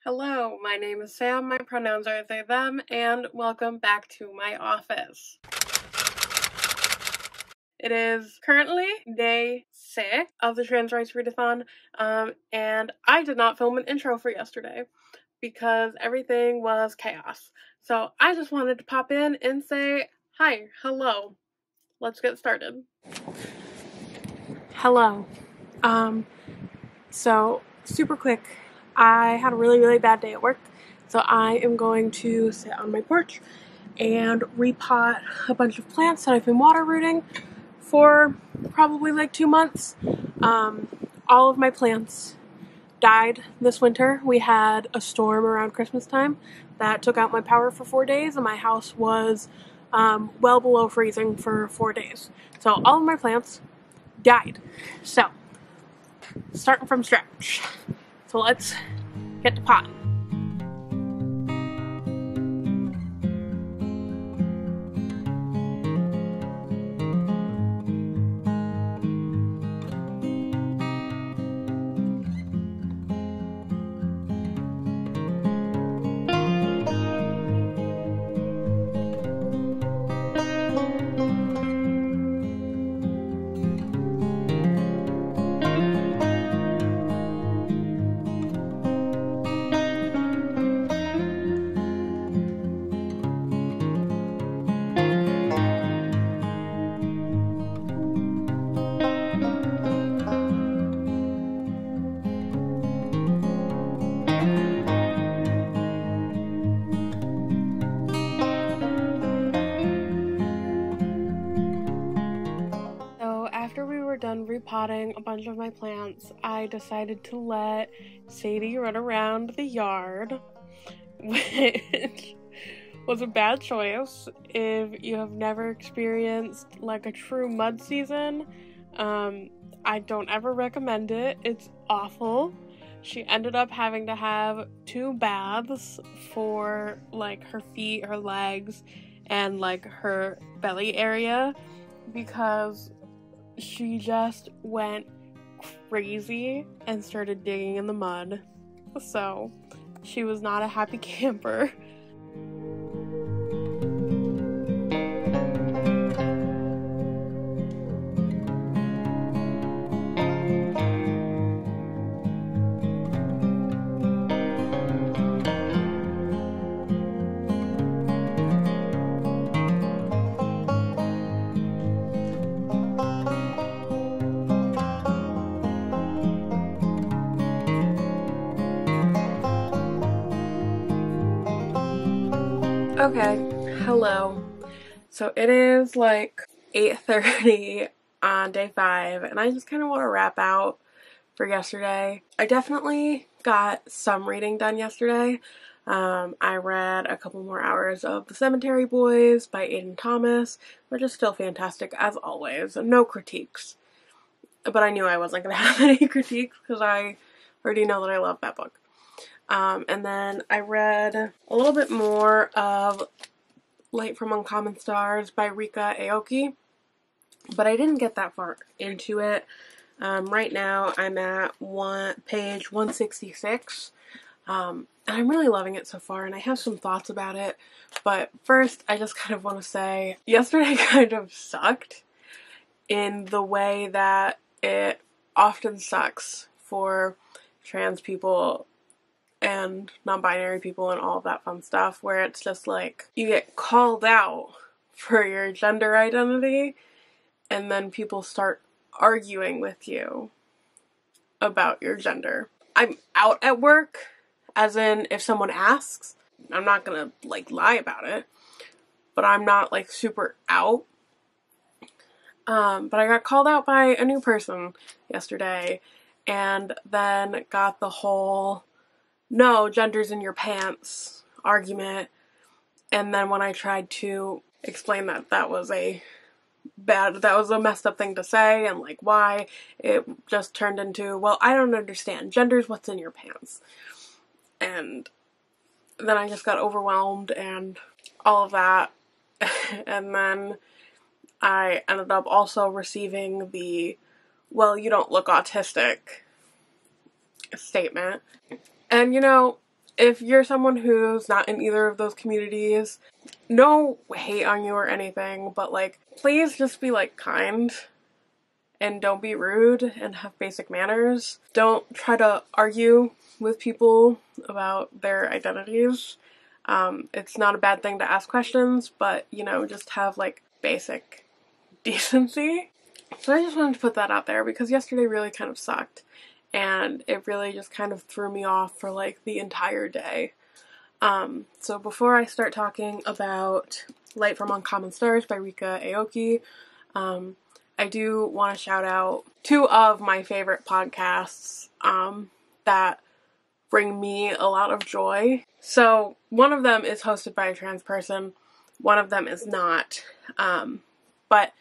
Hello, my name is Sam, my pronouns are they, them, and welcome back to my office. It is currently day 6 of the Trans Rights Readathon, and I did not film an intro for yesterday because everything was chaos. So I just wanted to pop in and say, hi, hello, let's get started. Hello. So super quick, I had a really bad day at work, so I am going to sit on my porch and repot a bunch of plants that I've been water rooting for probably like 2 months. All of my plants died this winter. We had a storm around Christmas time that took out my power for 4 days, and my house was well below freezing for 4 days. So all of my plants died. So starting from scratch. So let's get to potting. After we were done repotting a bunch of my plants, I decided to let Sadie run around the yard, which was a bad choice. If you have never experienced like a true mud season, I don't ever recommend it. It's awful. She ended up having to have 2 baths for like her feet, her legs, and like her belly area because she just went crazy and started digging in the mud. So she was not a happy camper. Okay, hello. So it is like 8:30 on day 5, and I just kind of want to wrap out for yesterday. I definitely got some reading done yesterday. I read a couple more hours of The Cemetery Boys by Aiden Thomas, which is still fantastic as always. No critiques. But I knew I wasn't going to have any critiques because I already know that I love that book. And then I read a little bit more of Light from Uncommon Stars by Ryka Aoki, but I didn't get that far into it. Right now I'm at page 166, and I'm really loving it so far, and I have some thoughts about it. But first, I just kind of want to say, yesterday kind of sucked in the way that it often sucks for trans people and non-binary people and all of that fun stuff, where it's just like you get called out for your gender identity and then people start arguing with you about your gender. I'm out at work, as in if someone asks, I'm not gonna like lie about it, but I'm not like super out. But I got called out by a new person yesterday, and then got the whole no, gender's in your pants argument. And then when I tried to explain that was a messed up thing to say and like why, it just turned into, well, I don't understand. Gender's what's in your pants. And then I just got overwhelmed and all of that. And then I ended up also receiving the, well, you don't look autistic statement. And you know, if you're someone who's not in either of those communities, no hate on you or anything, but like, please just be like kind and don't be rude and have basic manners. Don't try to argue with people about their identities. It's not a bad thing to ask questions, but, you know, just have like basic decency. So I just wanted to put that out there because yesterday really kind of sucked and it really just kind of threw me off for like the entire day. So before I start talking about Light from Uncommon Stars by Ryka Aoki, I do want to shout out two of my favorite podcasts that bring me a lot of joy. So one of them is hosted by a trans person, one of them is not, but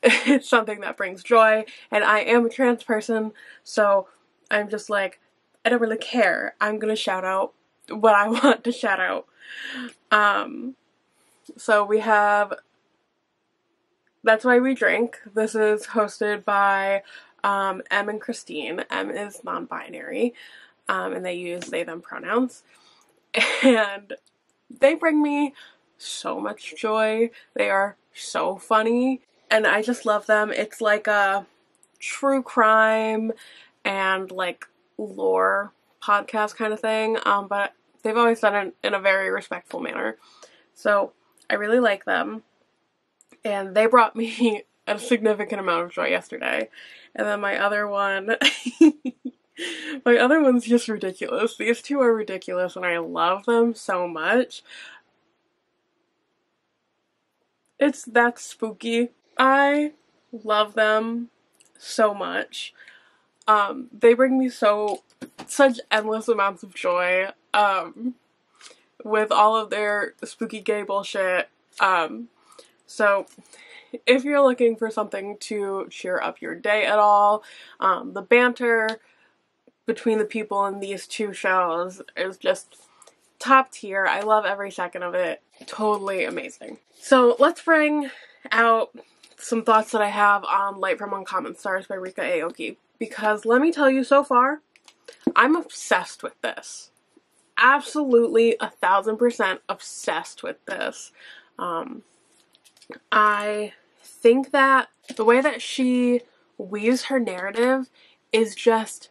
it's something that brings joy, and I am a trans person, so I'm just like, I don't really care. I'm gonna shout out what I want to shout out. So we have That's Why We Drink. This is hosted by M and Christine. M is non-binary, and they use they, them pronouns. And they bring me so much joy. They are so funny, and I just love them. It's like a true crime and like lore podcast kind of thing, but they've always done it in a very respectful manner. So I really like them. And they brought me a significant amount of joy yesterday. And then my other one, my other one's just ridiculous. These two are ridiculous and I love them so much. That's spooky. I love them so much. They bring me such endless amounts of joy, with all of their spooky gay bullshit. So if you're looking for something to cheer up your day at all, the banter between the people in these two shows is just top tier. I love every second of it. Totally amazing. So let's bring out some thoughts that I have on Light from Uncommon Stars by Ryka Aoki, because let me tell you, so far, I'm obsessed with this. Absolutely 1000% obsessed with this. I think that the way that she weaves her narrative is just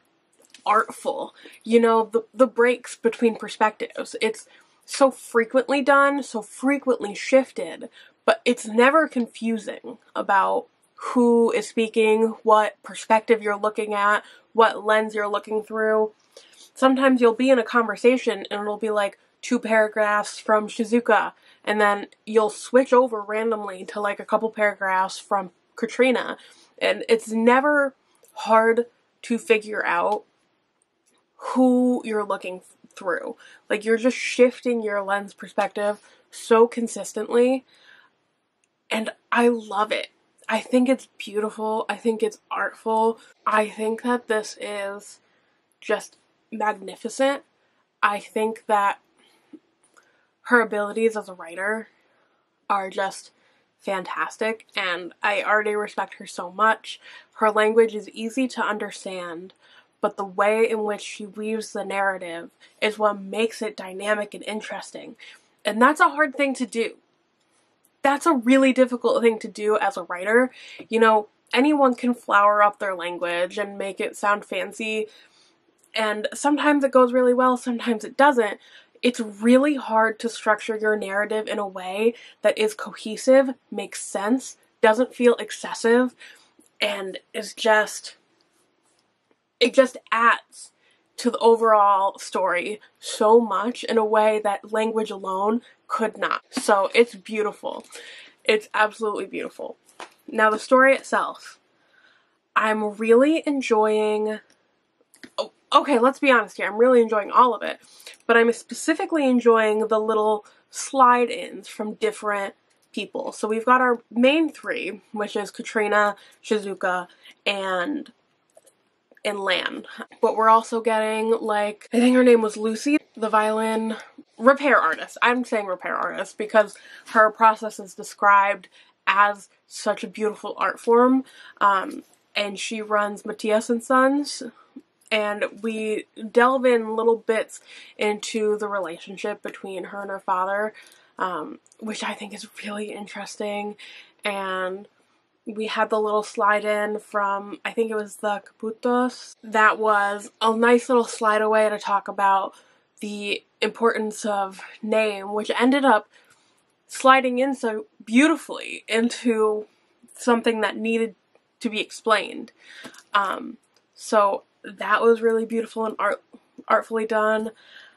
artful. You know, the breaks between perspectives. It's so frequently done, so frequently shifted, but it's never confusing about who is speaking, what perspective you're looking at, what lens you're looking through. Sometimes you'll be in a conversation and it'll be like 2 paragraphs from Shizuka, and then you'll switch over randomly to like a couple paragraphs from Katrina, and it's never hard to figure out who you're looking through. Like, you're just shifting your lens perspective so consistently, and I love it. I think it's beautiful. I think it's artful. I think that this is just magnificent. I think that her abilities as a writer are just fantastic, and I already respect her so much. Her language is easy to understand, but the way in which she weaves the narrative is what makes it dynamic and interesting. And that's a hard thing to do. That's a really difficult thing to do as a writer. You know, anyone can flower up their language and make it sound fancy, and sometimes it goes really well, sometimes it doesn't. It's really hard to structure your narrative in a way that is cohesive, makes sense, doesn't feel excessive, and is just, it just adds to the overall story so much in a way that language alone could not. So it's beautiful. It's absolutely beautiful. Now the story itself, I'm really enjoying. Okay, let's be honest here. I'm really enjoying all of it, but I'm specifically enjoying the little slide-ins from different people. So we've got our main 3, which is Katrina, Shizuka, and Lan. But we're also getting, like, I think her name was Lucy, the violin repair artist. I'm saying repair artist because her process is described as such a beautiful art form, and she runs Matthias and Sons, and we delve in little bits into the relationship between her and her father, which I think is really interesting. And we had the little slide in from, I think it was the Caputos. That was a nice little slide away to talk about the importance of name, which ended up sliding in so beautifully into something that needed to be explained. So that was really beautiful and artfully done.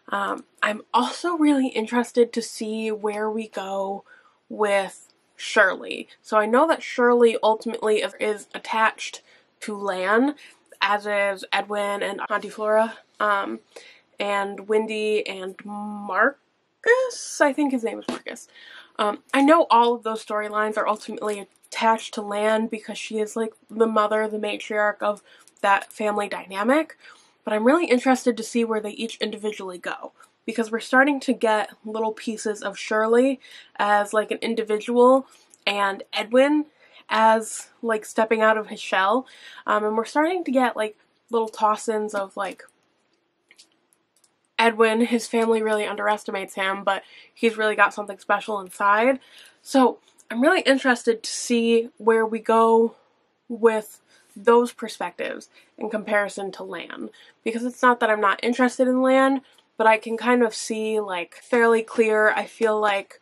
I'm also really interested to see where we go with Shirley. So I know that Shirley ultimately is attached to Lan, as is Edwin and Auntie Flora, and Wendy and Marcus. I think his name is Marcus. I know all of those storylines are ultimately attached to Lan because she is like the mother, the matriarch of that family dynamic, but I'm really interested to see where they each individually go, because we're starting to get little pieces of Shirley as like an individual and Edwin as like stepping out of his shell, and we're starting to get like little toss-ins of like Edwin, his family really underestimates him, but he's really got something special inside. So I'm really interested to see where we go with those perspectives in comparison to Lan, because it's not that I'm not interested in Lan, but I can kind of see like fairly clear, I feel like,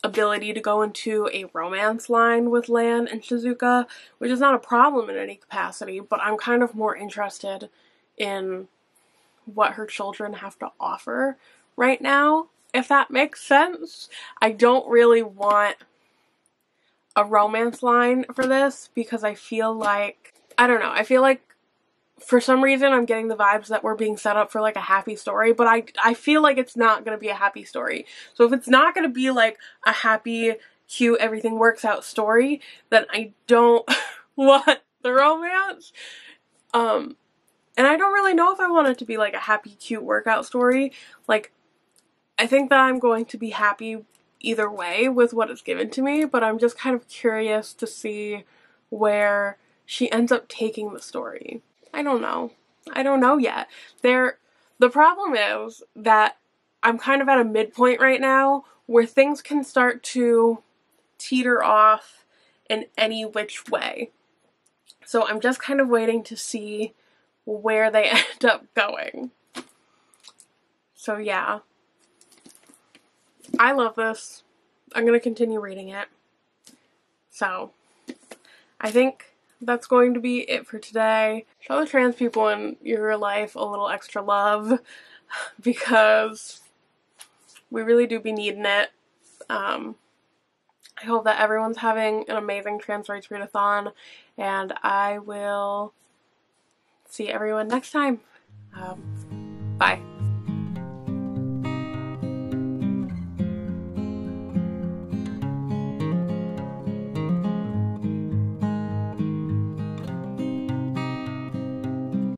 ability to go into a romance line with Lan and Shizuka, which is not a problem in any capacity, but I'm kind of more interested in what her children have to offer right now, if that makes sense. I don't really want a romance line for this because I feel like, I don't know, I feel like for some reason I'm getting the vibes that we're being set up for like a happy story, but I feel like it's not going to be a happy story. So if it's not going to be like a happy, cute, everything works out story, then I don't want the romance. And I don't really know if I want it to be like a happy, cute workout story. Like, I think that I'm going to be happy either way with what is given to me, but I'm just kind of curious to see where she ends up taking the story. I don't know. I don't know yet. The problem is that I'm kind of at a midpoint right now where things can start to teeter off in any which way. So I'm just kind of waiting to see where they end up going. So yeah. I love this. I'm going to continue reading it. So, I think that's going to be it for today. Show the trans people in your life a little extra love, because we really do be needing it. I hope that everyone's having an amazing Trans Rights Readathon, and I will see everyone next time. Bye.